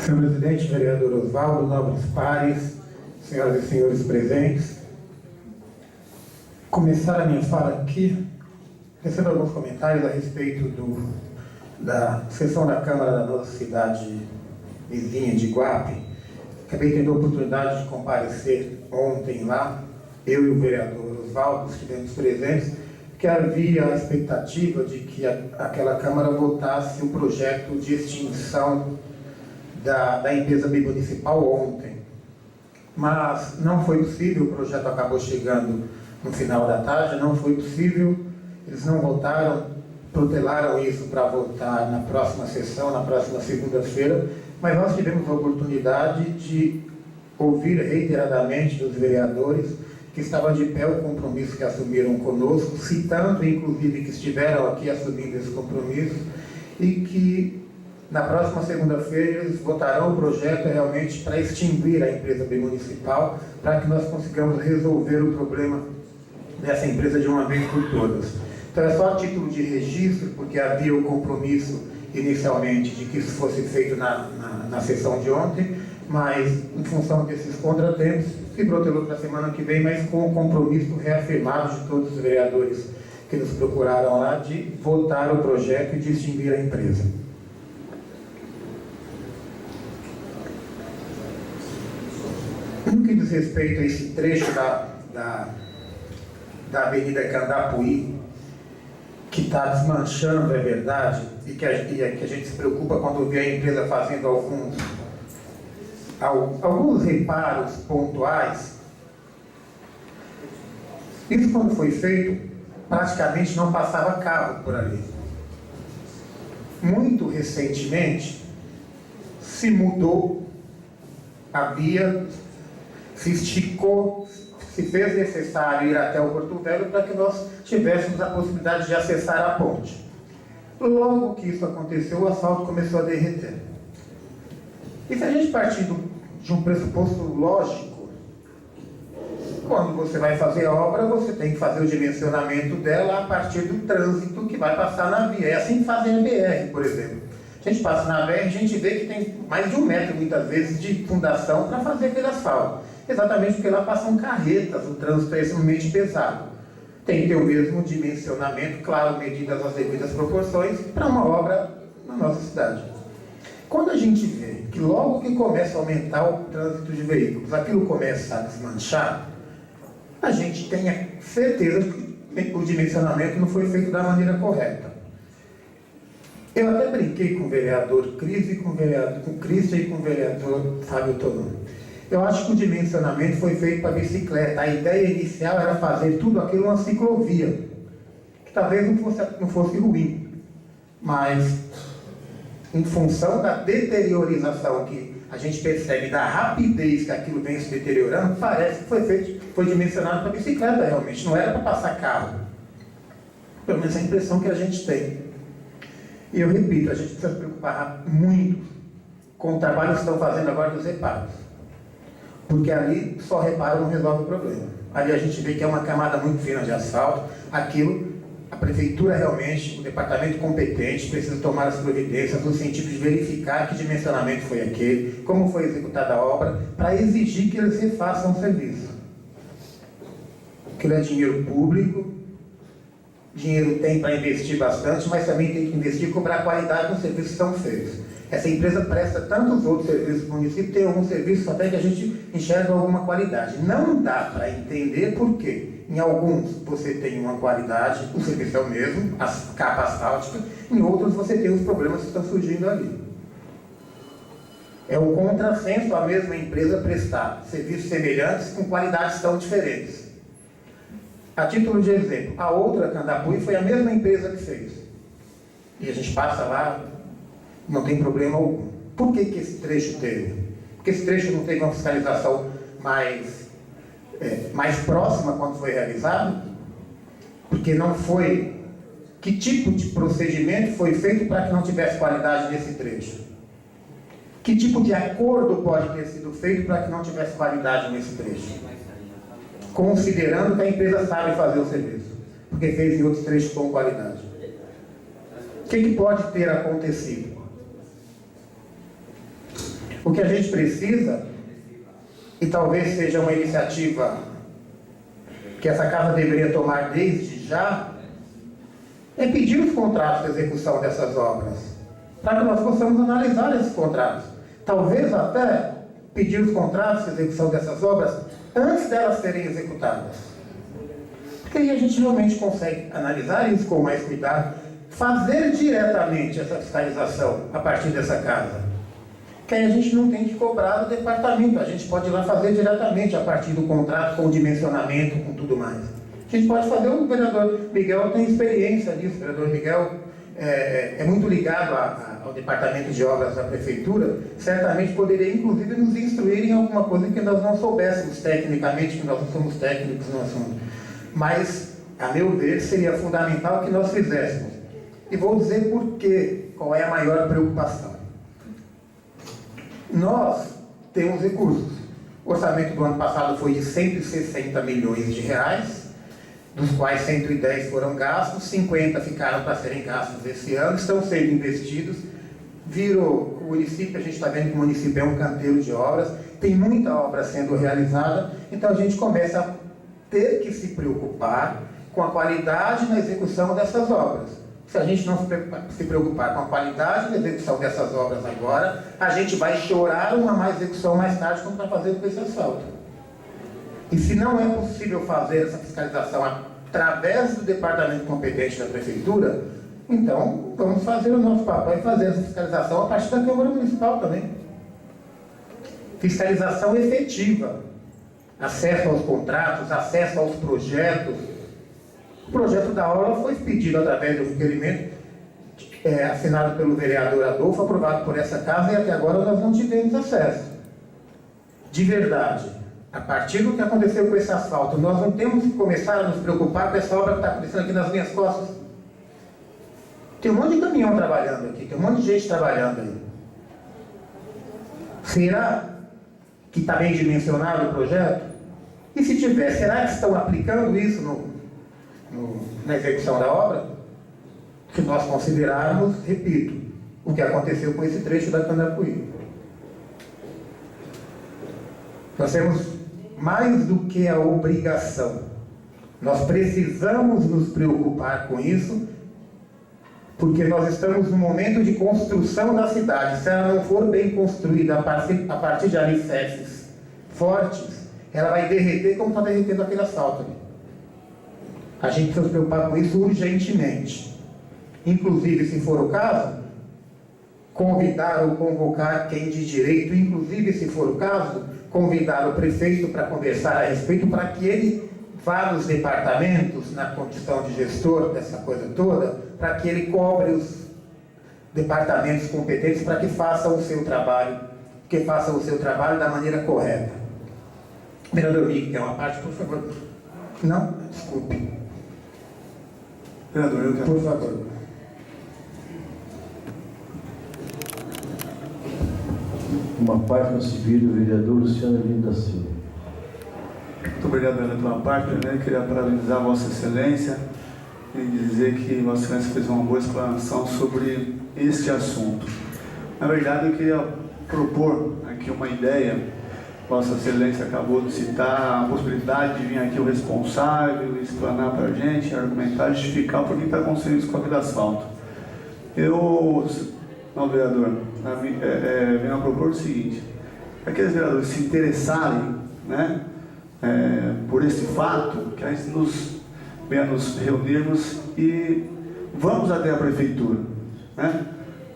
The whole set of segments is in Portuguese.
Senhor presidente, vereador Oswaldo, nobres pares, senhoras e senhores presentes, começar a minha fala aqui, recebo alguns comentários a respeito da sessão da Câmara da nossa cidade vizinha de Iguape. Acabei tendo a oportunidade de comparecer ontem lá, eu e o vereador Oswaldo estivemos presentes, que havia a expectativa de que aquela Câmara votasse o projeto de extinção da empresa municipal ontem. Mas não foi possível, o projeto acabou chegando no final da tarde, não foi possível, eles não votaram, protelaram isso para votar na próxima sessão, na próxima segunda-feira, mas nós tivemos a oportunidade de ouvir reiteradamente dos vereadores que estavam de pé o compromisso que assumiram conosco, citando inclusive que estiveram aqui assumindo esse compromisso e que na próxima segunda-feira eles votarão o projeto realmente para extinguir a empresa municipal, para que nós consigamos resolver o problema dessa empresa de uma vez por todas. Então é só a título de registro, porque havia o compromisso inicialmente de que isso fosse feito na sessão de ontem, mas em função desses contratempos, se protelou para a semana que vem, mas com o compromisso reafirmado de todos os vereadores que nos procuraram lá de votar o projeto e de extinguir a empresa. No que diz respeito a esse trecho da Avenida Candapuí, que está desmanchando, é verdade, e que a gente se preocupa quando vê a empresa fazendo alguns reparos pontuais. Isso, quando foi feito, praticamente não passava carro por ali. Muito recentemente, se mudou a via, se esticou, se fez necessário ir até o Porto Velho para que nós tivéssemos a possibilidade de acessar a ponte. Logo que isso aconteceu, o asfalto começou a derreter. E se a gente partir de um pressuposto lógico, quando você vai fazer a obra, você tem que fazer o dimensionamento dela a partir do trânsito que vai passar na via. É assim que fazem a BR, por exemplo. A gente passa na BR e a gente vê que tem mais de 1 metro, muitas vezes, de fundação para fazer aquele asfalto. Exatamente porque lá passam carretas, o trânsito é extremamente pesado. Tem que ter o mesmo dimensionamento, claro, medidas as devidas proporções, para uma obra na nossa cidade. Quando a gente vê que logo que começa a aumentar o trânsito de veículos, aquilo começa a desmanchar, a gente tem a certeza que o dimensionamento não foi feito da maneira correta. Eu até brinquei com o vereador Cristian e com o vereador Fábio Tonon. Eu acho que o dimensionamento foi feito para bicicleta. A ideia inicial era fazer tudo aquilo uma ciclovia, que talvez não fosse ruim, mas em função da deteriorização que a gente percebe, da rapidez que aquilo vem se deteriorando, parece que foi dimensionado para bicicleta realmente, não era para passar carro. Pelo menos é a impressão que a gente tem. E eu repito, a gente precisa se preocupar muito com o trabalho que estão fazendo agora dos reparos. Porque ali só reparo não resolve o problema. Ali a gente vê que é uma camada muito fina de asfalto. Aquilo, a prefeitura realmente, o departamento competente, precisa tomar as providências no sentido de verificar que dimensionamento foi aquele, como foi executada a obra, para exigir que eles refaçam o serviço. Aquilo é dinheiro público, dinheiro tem para investir bastante, mas também tem que investir e cobrar qualidade nos serviços que são feitos. Essa empresa presta tantos outros serviços no município, tem alguns serviços até que a gente enxerga alguma qualidade. Não dá para entender por quê. Em alguns você tem uma qualidade, o serviço é o mesmo, a capa asfáltica, em outros você tem os problemas que estão surgindo ali. É um contrassenso a mesma empresa prestar serviços semelhantes com qualidades tão diferentes. A título de exemplo, a outra, Candapuí, foi a mesma empresa que fez. E a gente passa lá, não tem problema algum. Por que esse trecho teve? Porque esse trecho não teve uma fiscalização mais próxima quando foi realizado? Porque não foi... Que tipo de procedimento foi feito para que não tivesse qualidade nesse trecho? Que tipo de acordo pode ter sido feito para que não tivesse qualidade nesse trecho? Considerando que a empresa sabe fazer o serviço, porque fez em outros trechos com qualidade. O que pode ter acontecido? O que a gente precisa, e talvez seja uma iniciativa que essa casa deveria tomar desde já, é pedir os contratos de execução dessas obras, para que nós possamos analisar esses contratos. Talvez até pedir os contratos de execução dessas obras antes delas serem executadas. Porque aí a gente realmente consegue analisar isso com mais cuidado, fazer diretamente essa fiscalização a partir dessa casa. Que aí a gente não tem que cobrar do departamento, a gente pode ir lá fazer diretamente a partir do contrato, com o dimensionamento, com tudo mais. A gente pode fazer, o vereador Miguel tem experiência nisso, o vereador Miguel é muito ligado ao departamento de obras da prefeitura, certamente poderia inclusive nos instruir em alguma coisa que nós não soubéssemos tecnicamente, que nós não somos técnicos no assunto. Mas, a meu ver, seria fundamental que nós fizéssemos. E vou dizer por quê, qual é a maior preocupação. Nós temos recursos. O orçamento do ano passado foi de 160 milhões de reais, dos quais 110 foram gastos, 50 ficaram para serem gastos esse ano, estão sendo investidos. Virou o município, a gente está vendo que o município é um canteiro de obras, tem muita obra sendo realizada, então a gente começa a ter que se preocupar com a qualidade na execução dessas obras. Se a gente não se preocupar com a qualidade na execução dessas obras agora, a gente vai chorar uma má execução mais tarde, como está fazendo com esse asfalto. E se não é possível fazer essa fiscalização através do departamento competente da prefeitura, então vamos fazer o nosso papel e fazer essa fiscalização a partir da Câmara Municipal também. Fiscalização efetiva. Acesso aos contratos, acesso aos projetos. O projeto da aula foi pedido através do requerimento assinado pelo vereador Adolfo, aprovado por essa casa, e até agora nós não tivemos acesso. De verdade, a partir do que aconteceu com esse asfalto, nós não temos que começar a nos preocupar com essa obra que está acontecendo aqui nas minhas costas. Tem um monte de caminhão trabalhando aqui, tem um monte de gente trabalhando aí. Será que está bem dimensionado o projeto? E se tiver, será que estão aplicando isso na execução da obra? Se nós considerarmos, repito, o que aconteceu com esse trecho da Candapuí. Nós temos mais do que a obrigação. Nós precisamos nos preocupar com isso, porque nós estamos no momento de construção da cidade. Se ela não for bem construída a partir de alicerces fortes, ela vai derreter como está derretendo aquele asfalto ali. A gente precisa se preocupar com isso urgentemente. Inclusive, se for o caso, convidar ou convocar quem de direito, inclusive, se for o caso, convidar o prefeito para conversar a respeito, para que ele vá nos departamentos, na condição de gestor dessa coisa toda, para que ele cobre os departamentos competentes para que façam o seu trabalho, da maneira correta. Vereador Miguel, quer uma parte, por favor? Não? Desculpe. Vereador, eu quero. Por favor. Uma parte no civil do vereador Luciano Lino da Silva. Muito obrigado pela tua parte. Primeiro, queria parabenizar a Vossa Excelência e dizer que Vossa Excelência fez uma boa explanação sobre este assunto. Na verdade, eu queria propor aqui uma ideia. Vossa Excelência acabou de citar a possibilidade de vir aqui o responsável explanar para a gente, argumentar, justificar por que está acontecendo isso com aquele asfalto. Não, vereador, venho a propor o seguinte: aqueles vereadores se interessarem, né, por esse fato, que a gente venha nos reunirmos e vamos até a prefeitura, né?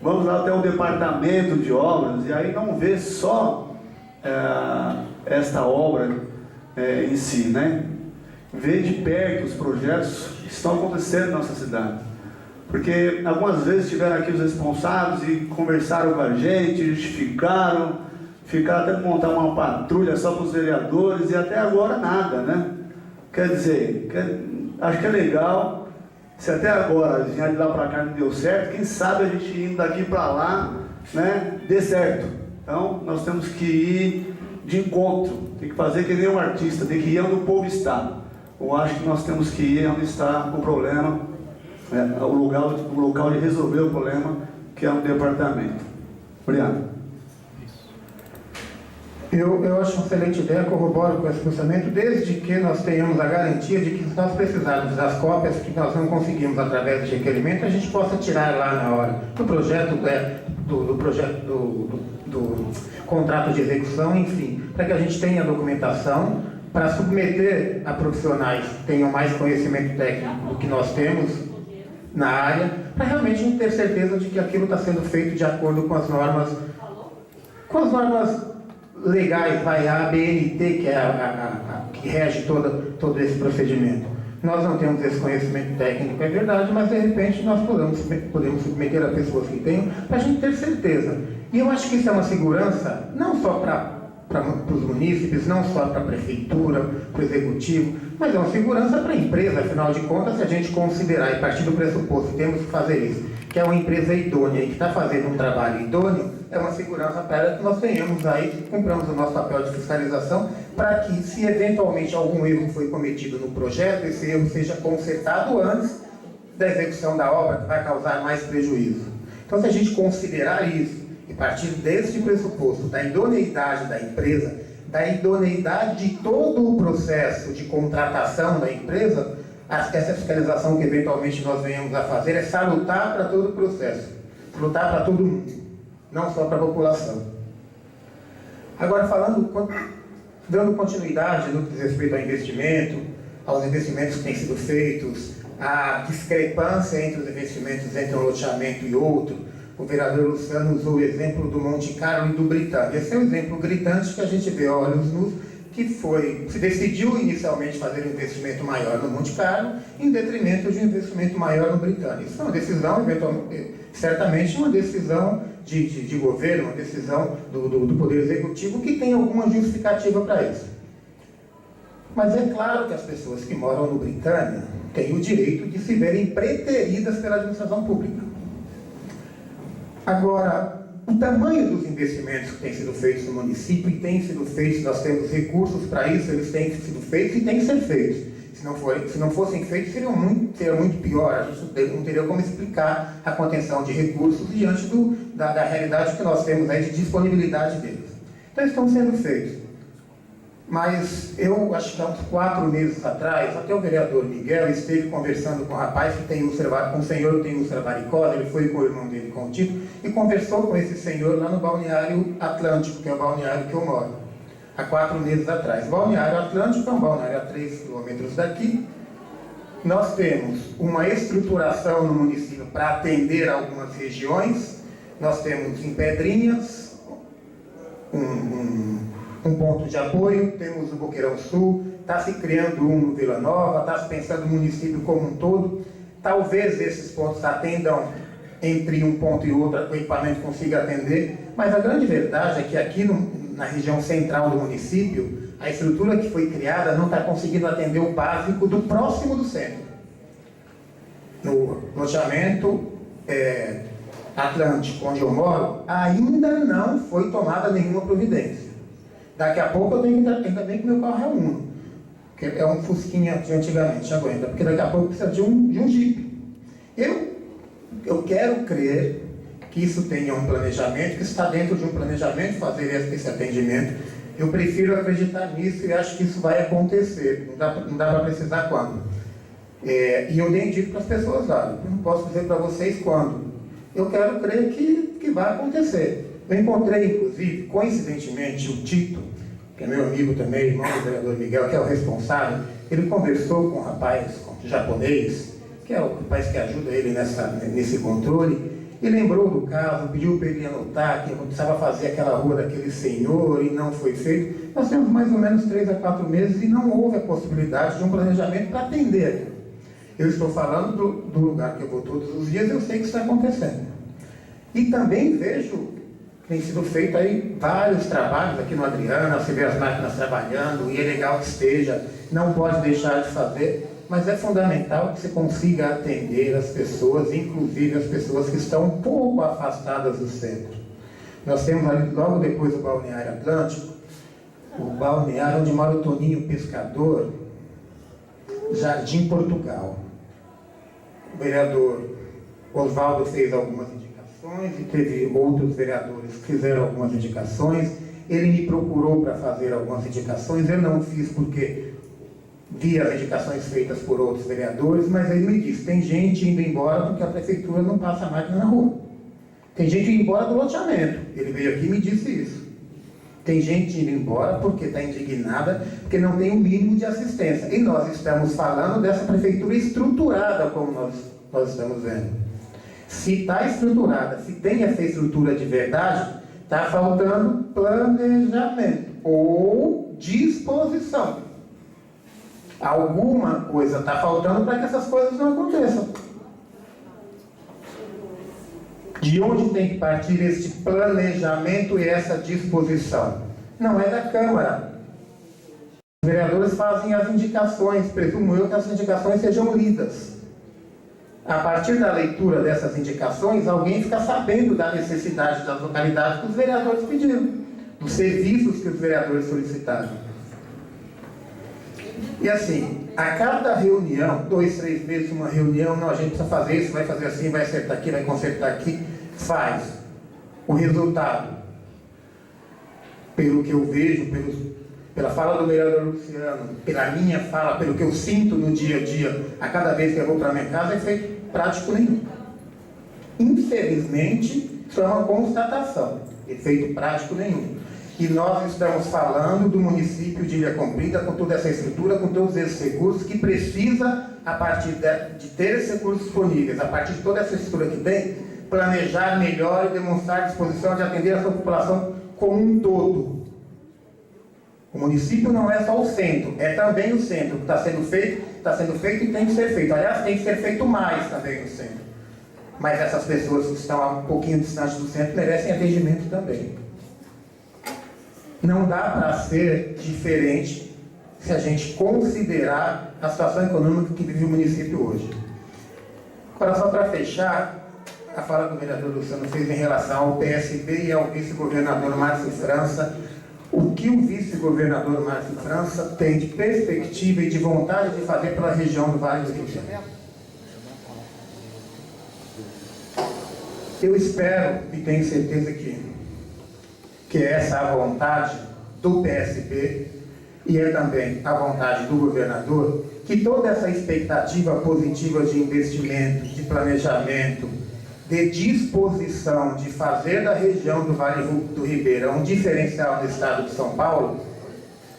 Vamos lá até o departamento de obras e aí não ver só esta obra em si, né? Ver de perto os projetos que estão acontecendo na nossa cidade. Porque algumas vezes tiveram aqui os responsáveis e conversaram com a gente, justificaram, ficaram até de montar uma patrulha só para os vereadores e até agora nada, né? Quer dizer, acho que é legal, se até agora vinha de lá para cá não deu certo, quem sabe a gente indo daqui para lá, né, dê certo. Então nós temos que ir de encontro, tem que fazer que nem um artista, tem que ir onde o povo está. Eu acho que nós temos que ir onde está o problema, o local de resolver o problema, que é um departamento. Obrigado. Eu acho uma excelente ideia, corroboro com esse pensamento, desde que nós tenhamos a garantia de que se nós precisarmos das cópias que nós não conseguimos através de requerimento, a gente possa tirar lá na hora do projeto, do contrato de execução, enfim, para que a gente tenha a documentação para submeter a profissionais que tenham mais conhecimento técnico do que nós temos na área, para realmente a gente ter certeza de que aquilo está sendo feito de acordo com as normas legais, vai a ABNT, que é que rege todo esse procedimento. Nós não temos esse conhecimento técnico, é verdade, mas de repente nós podemos submeter a pessoas que tenham, para a gente ter certeza. E eu acho que isso é uma segurança, não só para os munícipes, não só para a prefeitura, para o executivo, mas é uma segurança para a empresa. Afinal de contas, se a gente considerar e partir do pressuposto que temos que fazer isso, que é uma empresa idônea e que está fazendo um trabalho idôneo, é uma segurança para ela que nós tenhamos aí, cumpramos o nosso papel de fiscalização, para que, se eventualmente algum erro foi cometido no projeto, esse erro seja consertado antes da execução da obra, que vai causar mais prejuízo. Então, se a gente considerar isso, e partir deste pressuposto da idoneidade da empresa, da idoneidade de todo o processo de contratação da empresa, essa fiscalização que eventualmente nós venhamos a fazer é salutar para todo o processo, salutar para todo mundo, não só para a população. Agora, dando continuidade no que diz respeito ao investimento, aos investimentos que têm sido feitos, a discrepância entre os investimentos entre um loteamento e outro, o vereador Luciano usou o exemplo do Monte Carlo e do Britânia. Esse é um exemplo gritante que a gente vê a olhos nus, que se decidiu inicialmente fazer um investimento maior no Monte Carlo, em detrimento de um investimento maior no Britânia. Isso é uma decisão, certamente uma decisão de governo, uma decisão do Poder Executivo que tem alguma justificativa para isso. Mas é claro que as pessoas que moram no Britânia têm o direito de se verem preteridas pela administração pública. Agora, o tamanho dos investimentos que têm sido feitos no município e têm sido feitos, nós temos recursos para isso, eles têm sido feitos e têm que ser feitos. Se não fossem feitos, seria muito pior, a gente não teria como explicar a contenção de recursos diante da realidade que nós temos aí de disponibilidade deles. Então, eles estão sendo feitos. Mas eu acho que há uns 4 meses atrás, até o vereador Miguel esteve conversando com um rapaz que tem úlcera, um senhor que tem úlcera varicosa, ele foi com o irmão dele, com o Tito, e conversou com esse senhor lá no Balneário Atlântico, que é o balneário que eu moro, há 4 meses atrás. O Balneário Atlântico é um balneário a 3 quilômetros daqui. Nós temos uma estruturação no município para atender algumas regiões. Nós temos em Pedrinhas um ponto de apoio, temos o Boqueirão Sul, está se criando um no Vila Nova, está se pensando no município como um todo. Talvez esses pontos atendam entre um ponto e outro, o equipamento consiga atender, mas a grande verdade é que aqui na região central do município, a estrutura que foi criada não está conseguindo atender o básico do próximo do centro. No loteamento Atlântico, onde eu moro, ainda não foi tomada nenhuma providência. Daqui a pouco eu tenho que ainda bem que meu carro é um Uno, que é um Fusquinha de antigamente, aguenta, porque daqui a pouco precisa de um Jeep. Eu quero crer que isso tenha um planejamento, que está dentro de um planejamento fazer esse atendimento. Eu prefiro acreditar nisso e acho que isso vai acontecer, não dá para precisar quando. E eu nem digo para as pessoas lá, eu não posso dizer para vocês quando. Eu quero crer que vai acontecer. Eu encontrei, inclusive, coincidentemente, o Tito, que é meu amigo também, irmão do vereador Miguel, que é o responsável. Ele conversou com um rapaz, um japonês, que é o rapaz que ajuda ele nesse controle, e lembrou do caso, pediu para ele anotar que precisava fazer aquela rua daquele senhor e não foi feito. Nós temos mais ou menos 3 a 4 meses e não houve a possibilidade de um planejamento para atender. Eu estou falando do lugar que eu vou todos os dias, eu sei que isso está acontecendo. E também vejo tem sido feito aí vários trabalhos aqui no Adriana, você vê as máquinas trabalhando, e é legal que esteja, não pode deixar de fazer, mas é fundamental que você consiga atender as pessoas, inclusive as pessoas que estão um pouco afastadas do centro. Nós temos ali, logo depois do Balneário Atlântico, o balneário onde mora o Toninho Pescador, Jardim Portugal. O vereador Oswaldo fez algumas indicações e teve outros vereadores que fizeram algumas indicações. ele me procurou para fazer algumas indicações. Eu não fiz porque vi as indicações feitas por outros vereadores, mas ele me disse, tem gente indo embora porque a prefeitura não passa a máquina na rua. Tem gente indo embora do loteamento. Ele veio aqui e me disse isso. Tem gente indo embora porque está indignada, porque não tem o mínimo de assistência. E nós estamos falando dessa prefeitura estruturada, como nós estamos vendo. Se está estruturada, se tem essa estrutura de verdade, está faltando planejamento ou disposição. Alguma coisa está faltando para que essas coisas não aconteçam. De onde tem que partir este planejamento e essa disposição? Não é da Câmara. Os vereadores fazem as indicações, presumo eu que as indicações sejam lidas. A partir da leitura dessas indicações, alguém fica sabendo da necessidade das localidades que os vereadores pediram, dos serviços que os vereadores solicitaram. E assim, a cada reunião, 2, 3 meses uma reunião, não, a gente precisa fazer isso, vai fazer assim, vai acertar aqui, vai consertar aqui, faz. O resultado, pelo que eu vejo, pela fala do vereador Luciano, pela minha fala, pelo que eu sinto no dia a dia, a cada vez que eu vou para minha casa, é efeito prático nenhum. Infelizmente, isso é uma constatação, efeito prático nenhum. E nós estamos falando do município de Ilha Comprida, com toda essa estrutura, com todos esses recursos, que precisa, a partir de ter esses recursos disponíveis, a partir de toda essa estrutura que tem, planejar melhor e demonstrar disposição de atender a sua população como um todo. O município não é só o centro, é também o centro. O que está sendo feito e tem que ser feito. Aliás, tem que ser feito mais também no centro. Mas essas pessoas que estão um pouquinho distantes do centro merecem atendimento também. Não dá para ser diferente se a gente considerar a situação econômica que vive o município hoje. Agora, só para fechar, a fala que o vereador Luciano fez em relação ao PSB e ao vice-governador Márcio França. O que o vice-governador Márcio França tem de perspectiva e de vontade de fazer pela região do Vale do Rio de Janeiro? Eu espero e tenho certeza que essa é a vontade do PSB e é também a vontade do governador, que toda essa expectativa positiva de investimento, de planejamento, de disposição de fazer da região do Vale do Ribeira um diferencial do estado de São Paulo,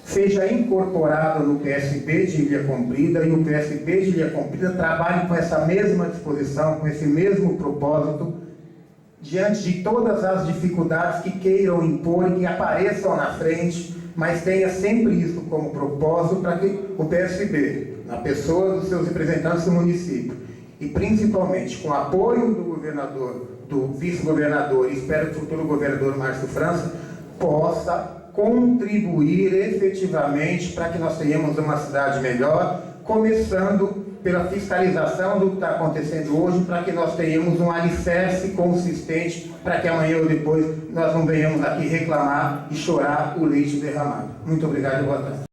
seja incorporado no PSB de Ilha Comprida e o PSB de Ilha Comprida trabalhe com essa mesma disposição, com esse mesmo propósito, diante de todas as dificuldades que queiram impor e que apareçam na frente, mas tenha sempre isso como propósito para que o PSB, na pessoa dos seus representantes do município, e principalmente com o apoio do governador, do vice-governador e espero que o futuro governador Márcio França, possa contribuir efetivamente para que nós tenhamos uma cidade melhor, começando pela fiscalização do que está acontecendo hoje, para que nós tenhamos um alicerce consistente, para que amanhã ou depois nós não venhamos aqui reclamar e chorar o leite derramado. Muito obrigado e boa tarde.